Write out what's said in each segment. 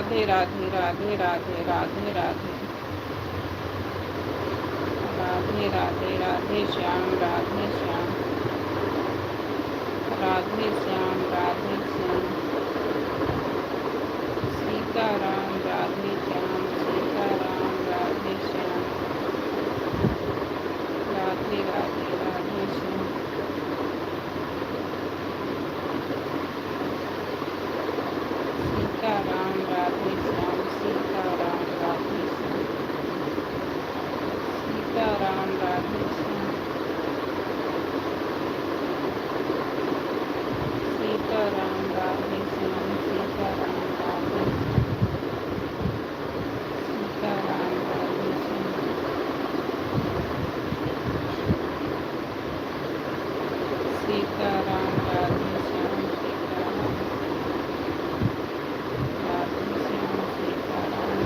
राधे राधे राधे राधे राधे राधे राधे राधे राधे श्याम राधे श्याम राधे श्याम राधे श्याम सीताराम राधे श्याम सीताराम राधे श्याम राधे राधे राधे श्याम सीताराम राधे श्याम सीताराम राधे श्याम सीताराम राधे श्याम सीताराम राधे श्याम सीताराम राधे सीताराम राधे श्याम सीताराम राधे श्याम सीताराम राधे श्याम सीताराम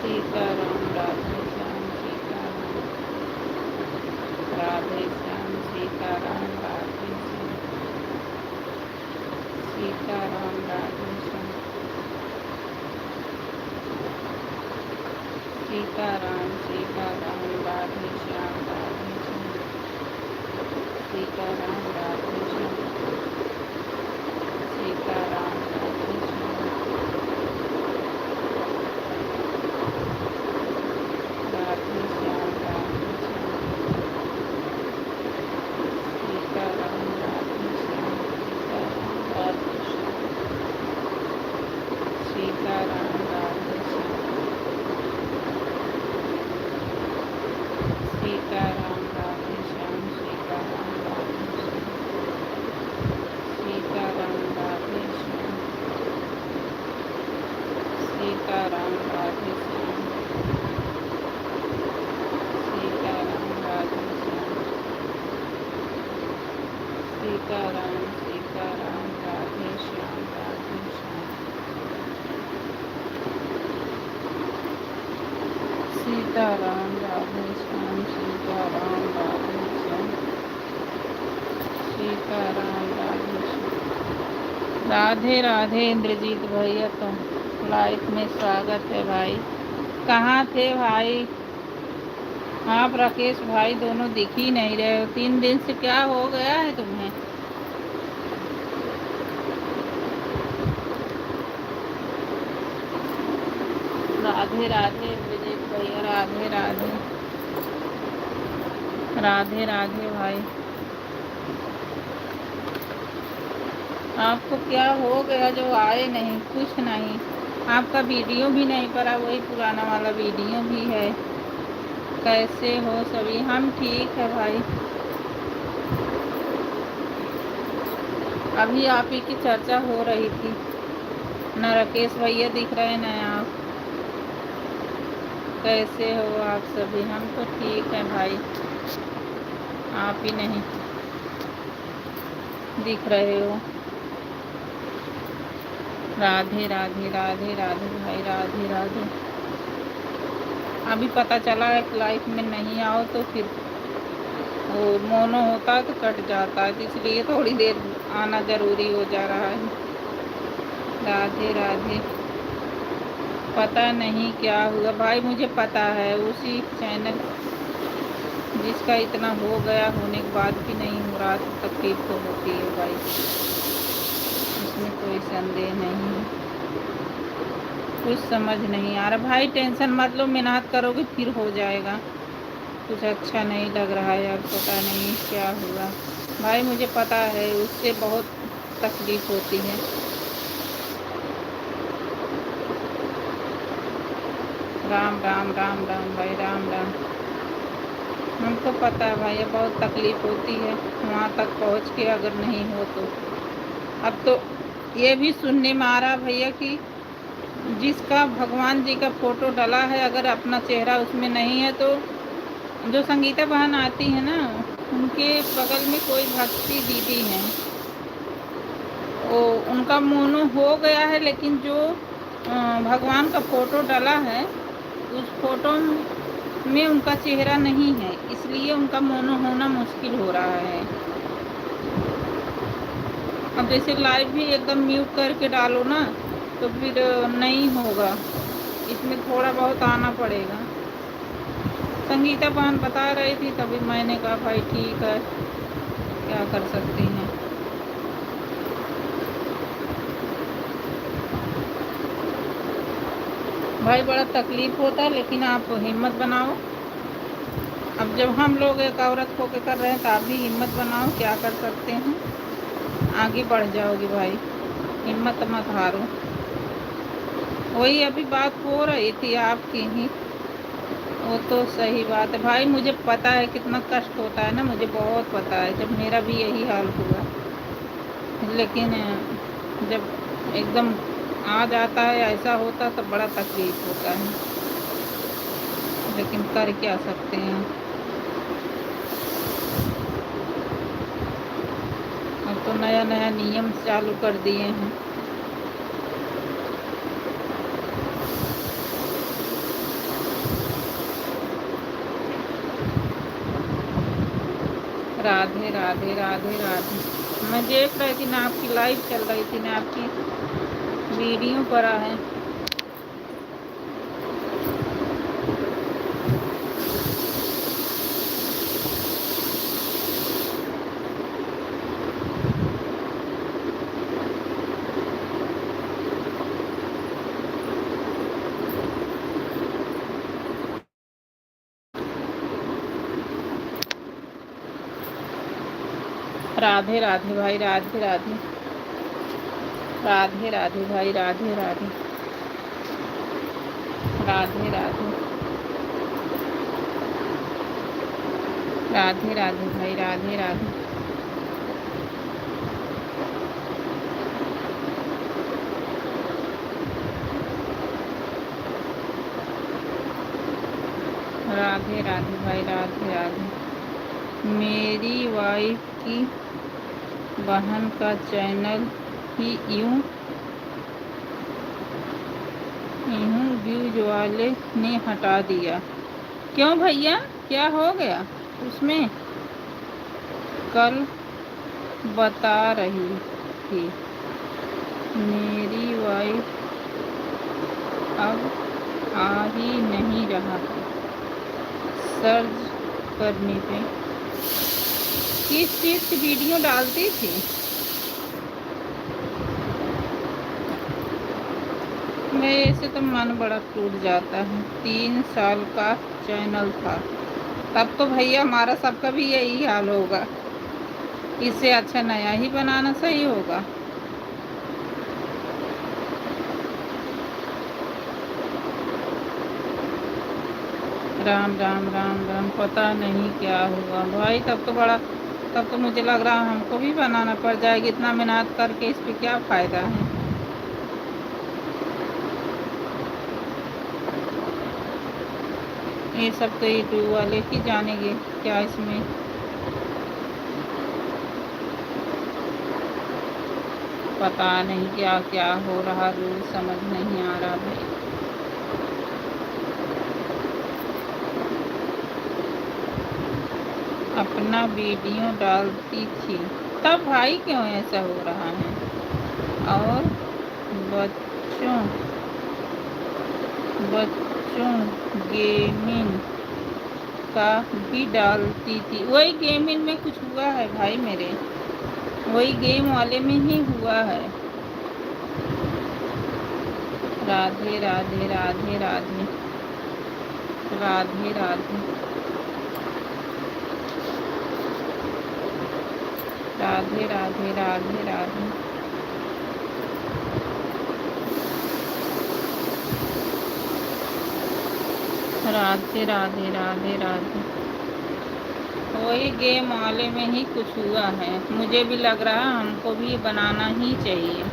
सीताराम राधे श्याम सीताराम राधे श्याम सीताराम राधे श्याम सीताराम राधे श्याम सीताराम सीताराम राधे श्याम राधे श्याम सीताराम राधे श्याम सीताराम राधे श्याम राधे श्याम राधे श्याम सीताराम राधे श्याम सीताराम राधे श्याम सीताराम राधे श्याम सीताराम राधे श्याम सीताराम राधे श्याम सीताराम राधे श्याम सीताराम राधे श्याम सीताराम सीताराम राधे श्याम राधे श्याम सीताराम राधे श्याम सीताराम राधे श्याम सीताराम राधे श्याम राधे राधे इंद्रजीत भैया, तो लाइफ में स्वागत है भाई। कहाँ थे भाई आप? राकेश भाई दोनों दिख ही नहीं रहे हो 3 दिन से, क्या हो गया है तुम्हें? राधे राधे इंद्रजीत भैया, राधे राधे राधे राधे भाई। आपको क्या हो गया जो आए नहीं? कुछ नहीं, आपका वीडियो भी नहीं पड़ा, वही पुराना वाला वीडियो भी है। कैसे हो सभी? हम ठीक है भाई। अभी आप ही की चर्चा हो रही थी, न राकेश भैया दिख रहे न आप। कैसे हो आप सभी? हम तो ठीक हैं भाई, आप ही नहीं दिख रहे हो। राधे राधे राधे राधे भाई, राधे राधे। अभी पता चला है कि लाइफ में नहीं आओ तो फिर वो मोनो होता है तो कट जाता है, तो इसलिए थोड़ी देर आना ज़रूरी हो जा रहा है। राधे राधे। पता नहीं क्या हुआ भाई, मुझे पता है उसी चैनल जिसका इतना हो गया होने के बाद भी नहीं हो रहा तो तकलीफ तो होती है भाई, इसमें कोई संदेह नहीं है। कुछ समझ नहीं आ रहा भाई, टेंशन मत लो, मेहनत करोगे फिर हो जाएगा। कुछ अच्छा नहीं लग रहा है, अब पता नहीं क्या हुआ भाई, मुझे पता है उससे बहुत तकलीफ होती है। राम राम राम राम भाई, राम राम। हमको पता है भाई, बहुत तकलीफ होती है वहाँ तक पहुँच के, अगर नहीं हो तो। अब तो ये भी सुनने में आ रहा भैया कि जिसका भगवान जी का फ़ोटो डला है, अगर अपना चेहरा उसमें नहीं है तो जो संगीता बहन आती है ना, उनके बगल में कोई भक्ति दीदी हैं, वो उनका मोनो हो गया है, लेकिन जो भगवान का फ़ोटो डला है उस फोटो में उनका चेहरा नहीं है, इसलिए उनका मोनो होना मुश्किल हो रहा है। अब जैसे लाइव भी एकदम म्यूट करके डालो ना तो फिर नहीं होगा, इसमें थोड़ा बहुत आना पड़ेगा। संगीता बहन बता रही थी, तभी मैंने कहा भाई ठीक है, क्या कर सकती हैं। भाई बड़ा तकलीफ होता है, लेकिन आप हिम्मत बनाओ। अब जब हम लोग एक औरत होकर कर रहे हैं तो आप भी हिम्मत बनाओ, क्या कर सकते हैं, आगे बढ़ जाओगे भाई, हिम्मत मत हारो। वही अभी बात हो रही थी आपकी ही, वो तो सही बात है भाई, मुझे पता है कितना कष्ट होता है ना, मुझे बहुत पता है, जब मेरा भी यही हाल हुआ। लेकिन जब एकदम आ जाता है, ऐसा होता तो बड़ा तकलीफ होता है, लेकिन कर क्या सकते हैं। अब तो नया नया नियम चालू कर दिए हैं। राधे राधे राधे राधे। मैं देख रही थी ना, आपकी लाइव चल रही थी ना, आपकी वीडियो पड़ा है। राधे राधे भाई, राधे राधे राधे राधे भाई, राधे राधे राधे राधे राधे राधे भाई, राधे राधे राधे राधे भाई, राधे राधे। मेरी वाइफ की बहन का चैनल ही यूं व्यूज वाले ने हटा दिया। क्यों भैया, क्या हो गया उसमें? कल बता रही थी मेरी वाइफ अब आ ही नहीं रहा है सर्च करने पे। किस चीज़ की वीडियो डालती थी? मेरे से तो मन बड़ा टूट जाता है। 3 साल का चैनल था, तब तो भैया हमारा सबका भी यही हाल होगा, इससे अच्छा नया ही बनाना सही होगा। राम राम राम राम। पता नहीं क्या हुआ भाई, तब तो मुझे लग रहा है हमको भी बनाना पड़ जाएगी, इतना मेहनत करके इस पे क्या फ़ायदा है। ये सब तो यूट्यूब वाले ही जानेंगे क्या इसमें। पता नहीं क्या क्या हो रहा, रूल समझ नहीं आ रहा भाई। अपना वीडियो डालती थी तब भाई, क्यों ऐसा हो रहा है? और बच्चों बच्चों गेमिंग का भी डालती थी। वही गेमिंग में कुछ हुआ है भाई मेरे, वही गेम वाले में ही हुआ है। राधे राधे राधे राधे राधे राधे राधे राधे राधे राधे। राधे राधे राधे राधे। वही गेम वाले में ही कुछ हुआ है, मुझे भी लग रहा है हमको भी बनाना ही चाहिए,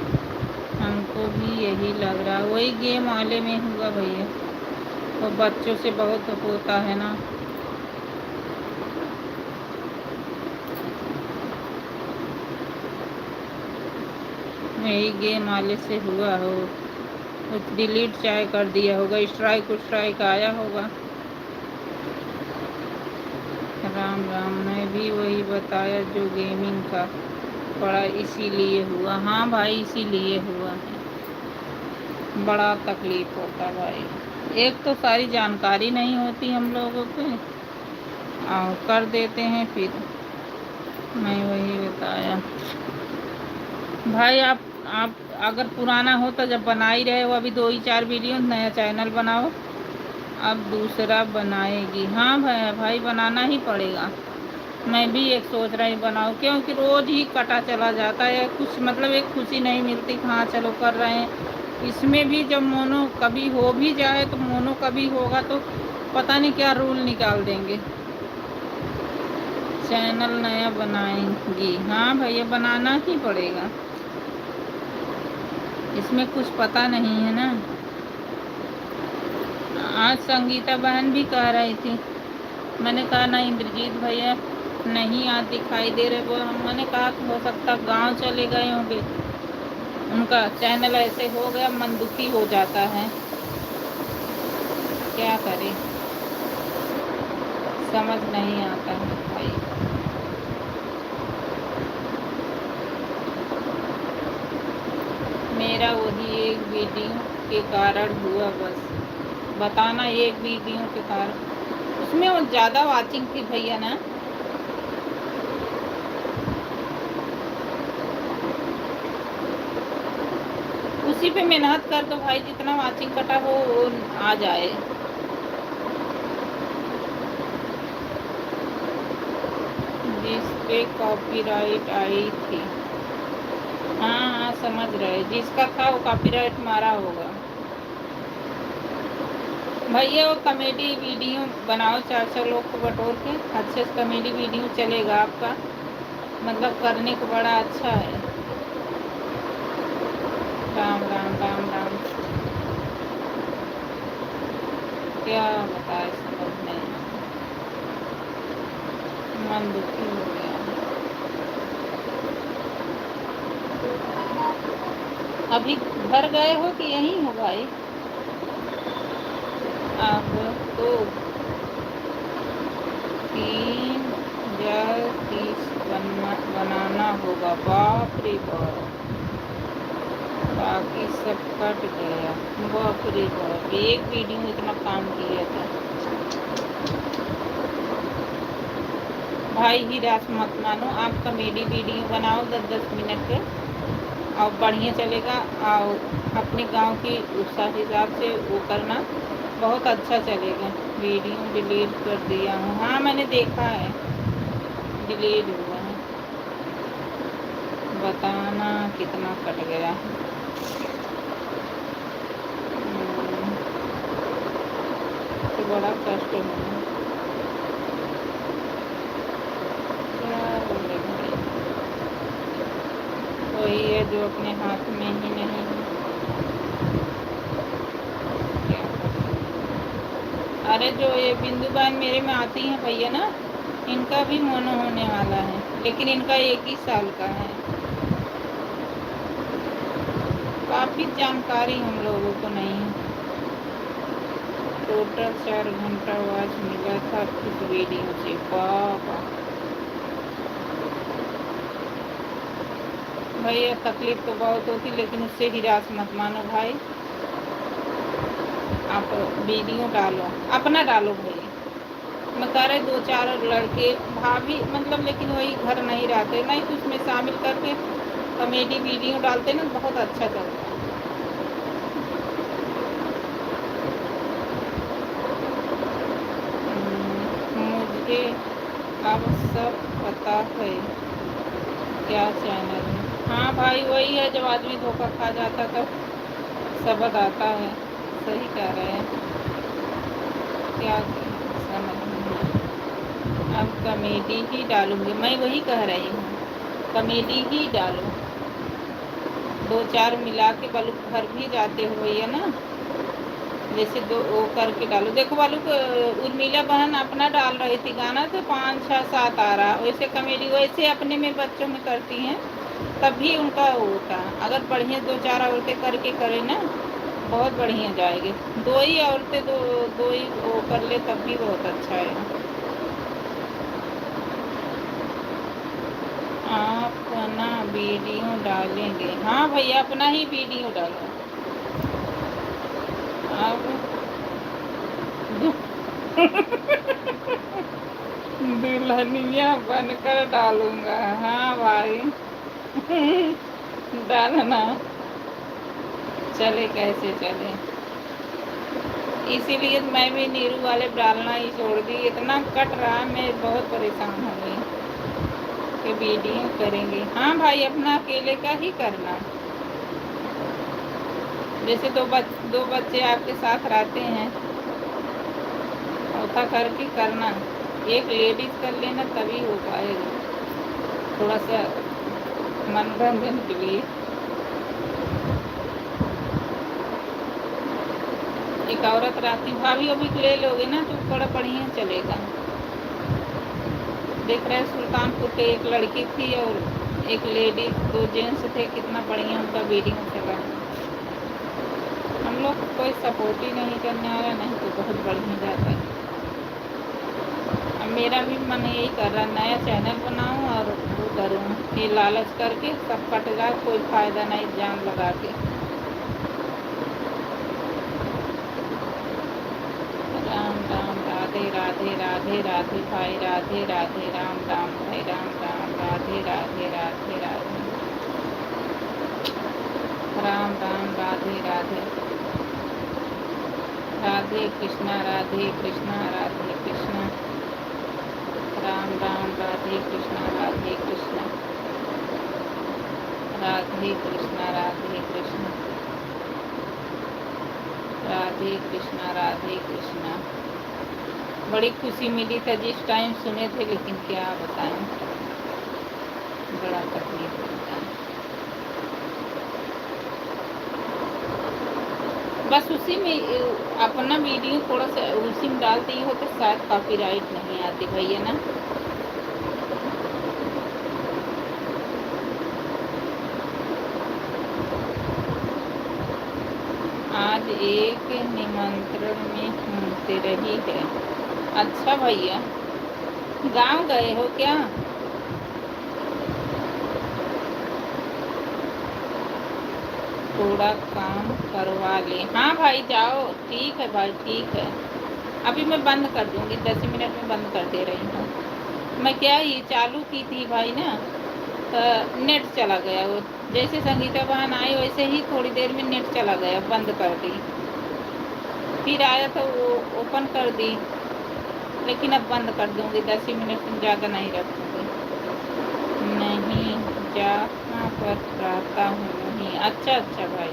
हमको भी यही लग रहा है वही गेम वाले में हुआ भैया। तो बच्चों से बहुत होता है ना। यही गेम वाले से हुआ हो, कुछ डिलीट चाहे कर दिया होगा, स्ट्राइक आया होगा। राम राम। मैं भी वही बताया जो गेमिंग का पड़ा, इसीलिए हुआ। हाँ भाई, इसीलिए हुआ है। बड़ा तकलीफ होता भाई। एक तो सारी जानकारी नहीं होती हम लोगों को, और कर देते हैं फिर। मैं वही बताया भाई। आप अगर पुराना हो तो जब बना ही रहे हो, अभी 2 ही 4 वीडियो, नया चैनल बनाओ। अब दूसरा बनाएगी। हाँ भाई बनाना ही पड़ेगा। मैं भी एक सोच रही बनाऊँ, क्योंकि रोज़ ही कटा चला जाता है। कुछ मतलब एक खुशी नहीं मिलती। हाँ चलो कर रहे हैं। इसमें भी जब मोनो कभी हो भी जाए तो मोनो कभी होगा तो पता नहीं क्या रूल निकाल देंगे। चैनल नया बनाएंगी। हाँ भैया बनाना ही पड़ेगा, इसमें कुछ पता नहीं है ना। आज संगीता बहन भी कह रही थी, मैंने कहा ना इंद्रजीत भैया नहीं आज दिखाई दे रहे। वो मैंने कहा कि हो सकता गांव चले गए होंगे, उनका चैनल ऐसे हो गया, मन दुखी हो जाता है। क्या करें, समझ नहीं आता है भाई। मेरा वही एक वीडियो के कारण हुआ, बस बताना। एक वीडियो के कारण उसमें वो ज़्यादा वाचिंग थी भैया ना। उसी पे मेहनत कर दो भाई, जितना वाचिंग कटा हो वो आ जाए। जिस पे कॉपीराइट आई थी। हाँ समझ रहे, जिसका था वो कॉपीराइट मारा होगा। भैया वो कॉमेडी वीडियो बनाओ, 4-4 लोग को बटोर के अच्छे से कॉमेडी वीडियो चलेगा आपका, मतलब करने को बड़ा अच्छा है। राम राम राम राम। क्या बताए, समझ नहीं, मन दुखी हो गया। अभी घर गए हो कि यहीं हो भाई? अब तो 3 बनाना होगा। बाप रे बाप, बाकी सब कट गया। बाप रे बाप, एक वीडियो में इतना काम किया था भाई। ही रास मत मानो, आप कॉमेडी वीडियो बनाओ 10-10 मिनट के, और बढ़िया चलेगा। और अपने गांव की उस हिसाब से वो करना, बहुत अच्छा चलेगा। वीडियो डिलीट कर दिया हूँ। हाँ मैंने देखा है, डिलीट हुआ है। बताना कितना कट गया। तो बड़ा कष्ट हुआ। क्या बोले भाई, वही है जो अपने हाथ में ही नहीं है। क्या कर सकते। अरे जो ये बिंदु बहन मेरे में आती हैं भैया ना, इनका भी मोनो होने वाला है, लेकिन इनका 1 ही साल का है। काफ़ी जानकारी हम लोगों को नहीं है। टोटल 4 घंटा वॉच मिला था इस वीडियो से। बाबा भैया तकलीफ तो बहुत होती, लेकिन उससे हिरास मत मानो भाई। आप वीडियो डालो, अपना डालो भाई। मैं कह रहे 2-4 लड़के भाभी मतलब, लेकिन वही घर नहीं रहते, नहीं तो उसमें शामिल करके कॉमेडी वीडियो डालते ना, बहुत अच्छा चलता है। मुझे अब सब पता है क्या चैनल है। हाँ भाई वही है, जब आदमी धोखा खा जाता तब सबक आता है। सही कह रहे हैं, क्या समझ नहीं। अब कॉमेडी ही डालूंगी, मैं वही कह रही हूँ, कॉमेडी ही डालो। 2-4 मिला के बालू घर भी जाते हो भैया ना, जैसे 2 वो करके डालो। देखो बालू उर्मिला बहन अपना डाल रही थी गाना, तो 5-6-7 आ रहा। वैसे कॉमेडी वैसे अपने में बच्चों में करती हैं, तब भी उनका होता। अगर बढ़िया 2-4 औरतें करके करें ना, बहुत बढ़िया जाएगी। 2 ही औरतें, दो ही वो कर ले तब भी बहुत अच्छा है। अपना वीडियो डालेंगे। हाँ भैया अपना ही वीडियो डालो। अब दुल्हनिया बनकर डालूंगा। हाँ भाई डालना, चले कैसे चले। इसीलिए मैं भी नीरू वाले डालना ही छोड़ दी। इतना कट रहा, मैं बहुत परेशान हो गई कि वीडियो करेंगे। हाँ भाई अपना अकेले का ही करना। जैसे दो बच्चे आपके साथ रहते हैं, चौथा करके करना। एक लेडीज कर लेना तभी हो पाएगा, थोड़ा सा मनोरंजन के लिए। एक औरत रहती, भाभी अभी ले लोगे ना तो थोड़ा बढ़िया चलेगा। देख रहे सुल्तानपुर के एक लड़की थी और एक लेडीज, 2 जेंट्स थे, कितना बढ़िया उनका वीडियो चला। हम लोग कोई सपोर्ट ही नहीं करने वाला, नहीं तो बहुत बढ़िया जाता है। अब मेरा भी मन यही कर रहा, नया चैनल बनाऊं और वो करूँ। ये लालच करके सब कट जाए, कोई फ़ायदा नहीं जान लगा के। राम राम राधे राधे राधे राधे भाई राधे राधे राम राम भाई राम राम राधे राधे राधे राधे राम राम राधे राधे राधे कृष्णा राधे कृष्णा राधे कृष्णा राम राम राधे कृष्णा राधे कृष्णा राधे कृष्णा राधे कृष्णा राधे कृष्णा राधे कृष्णा। बड़ी खुशी मिली था जिस टाइम सुने थे, लेकिन क्या बताएं, बड़ा तकलीफ होता है। बस उसी में अपना वीडियो थोड़ा सा उसी में डालती हो तो शायद कॉपीराइट नहीं आती भैया ना। आज एक निमंत्रण में हूँ रही है। अच्छा भैया गांव गए हो क्या? थोड़ा काम करवा ले। हाँ भाई जाओ, ठीक है भाई ठीक है। अभी मैं बंद कर दूंगी, 10 मिनट में बंद कर दे रही हूँ। मैं क्या ये चालू की थी भाई ना, तो नेट चला गया। वो जैसे संगीता बहन आई वैसे ही थोड़ी देर में नेट चला गया, बंद कर दी। फिर आया तो वो ओपन कर दी, लेकिन अब बंद कर दूंगी, 10 मिनट में ज़्यादा नहीं रखूँगी। नहीं जहाँ पर रहता हूँ नहीं। अच्छा अच्छा भाई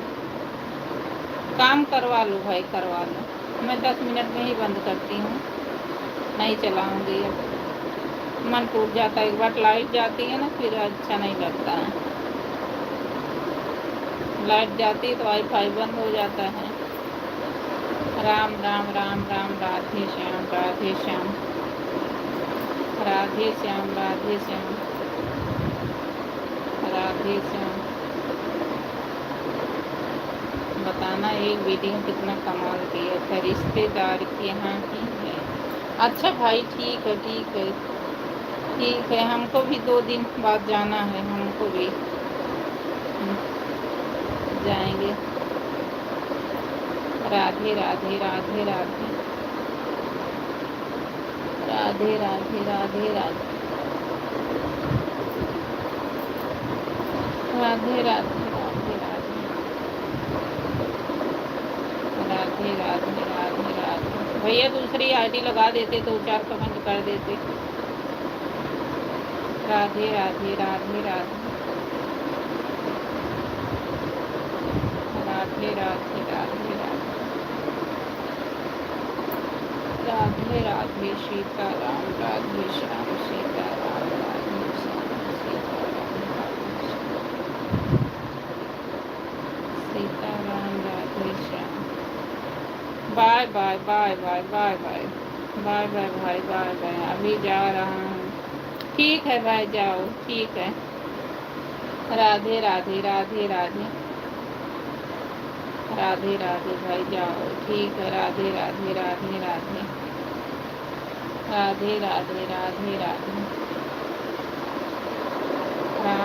काम करवा लो भाई, करवा लो। मैं 10 मिनट में ही बंद करती हूँ, नहीं चलाऊँगी। अब मन टूट जाता है, एक बार लाइट जाती है ना फिर अच्छा नहीं लगता है। लाइट जाती है तो वाईफाई बंद हो जाता है। राम राम राम राम राधे श्याम राधे श्याम राधे श्याम राधे श्याम राधे श्याम। बताना एक वीडियो कितना कमाल किया था, रिश्तेदार के यहाँ की है। अच्छा भाई ठीक है ठीक है ठीक है। हमको भी 2 दिन बाद जाना है, हमको भी जाएंगे। राधे राधे राधे राधे राधे राधे राधे राधे राधे राधे राधे राधे राधे राधे राधे राधे। भैया दूसरी आईडी लगा देते तो 4 कमेंट कर देते। Radhe Radhe Radhe Radhe Radhe Radhe Radhe Radhe Radhe Sitaram Radhe Shyam Sitaram Radhe Shyam Sitaram Radhe Shyam. Bye bye bye bye bye bye bye bye भाई बाय बाय। अभी जा रहा हूँ, ठीक है भाई जाओ, ठीक है। राधे राधे राधे राधे राधे राधे भाई जाओ, ठीक है। राधे राधे राधे राधे राधे राधे राधे राधे राम